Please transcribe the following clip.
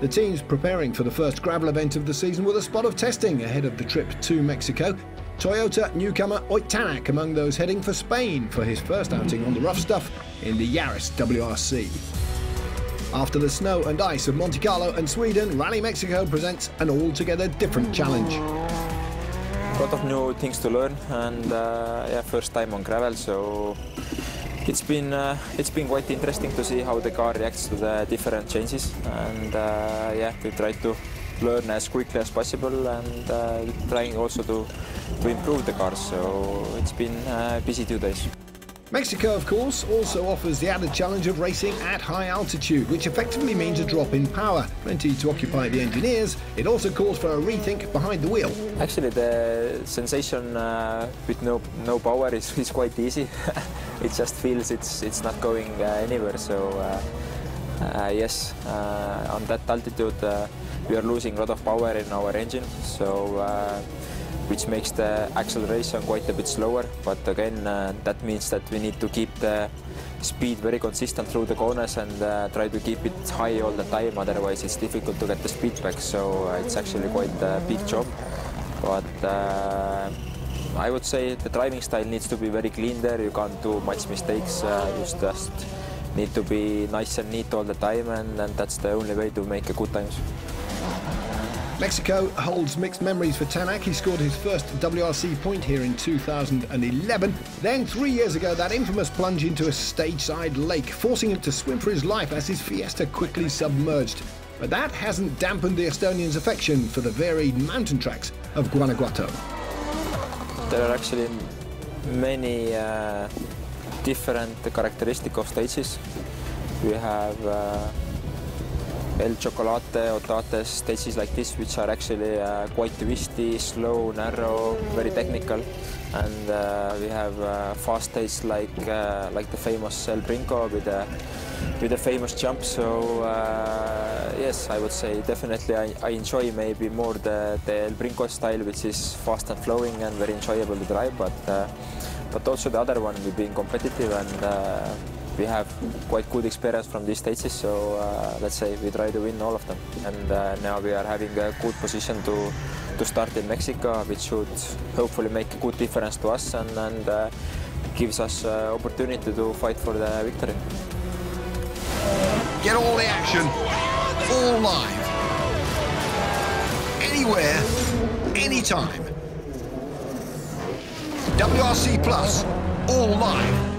The teams preparing for the first gravel event of the season with a spot of testing ahead of the trip to Mexico. Toyota newcomer Ott Tänak among those heading for Spain for his first outing on the rough stuff in the Yaris WRC. After the snow and ice of Monte Carlo and Sweden, Rally Mexico presents an altogether different challenge. A lot of new things to learn, and yeah, first time on gravel, so it's been quite interesting to see how the car reacts to the different changes, and yeah, we try to learn as quickly as possible, and trying also to improve the car. So it's been busy 2 days. Mexico, of course, also offers the added challenge of racing at high altitude, which effectively means a drop in power. Plenty to occupy the engineers. It also calls for a rethink behind the wheel. Actually, the sensation with no power is quite easy. It just feels it's not going anywhere. So yes, on that altitude we are losing a lot of power in our engine. So which makes the acceleration quite a bit slower, but again that means that we need to keep the speed very consistent through the corners and try to keep it high all the time, otherwise it's difficult to get the speed back, so it's actually quite a big job. But I would say the driving style needs to be very clean there, you can't do much mistakes, you just need to be nice and neat all the time, and that's the only way to make a good times. Mexico holds mixed memories for Tänak. He scored his first WRC point here in 2011. Then 3 years ago, that infamous plunge into a stage-side lake, forcing him to swim for his life as his Fiesta quickly submerged. But that hasn't dampened the Estonians' affection for the varied mountain tracks of Guanajuato. There are actually many different characteristics of stages. We have El Chocolate, Otates, stages like this, which are actually quite twisty, slow, narrow, very technical, and we have fast stages like the famous El Brinco with the famous jump. So yes, I would say definitely I enjoy maybe more the El Brinco style, which is fast and flowing and very enjoyable to drive, but also the other one, we've been competitive, and we have quite good experience from these stages, so let's say we try to win all of them. And now we are having a good position to start in Mexico, which should hopefully make a good difference to us, and gives us opportunity to fight for the victory. Get all the action, all live, anywhere, anytime. WRC Plus, all live.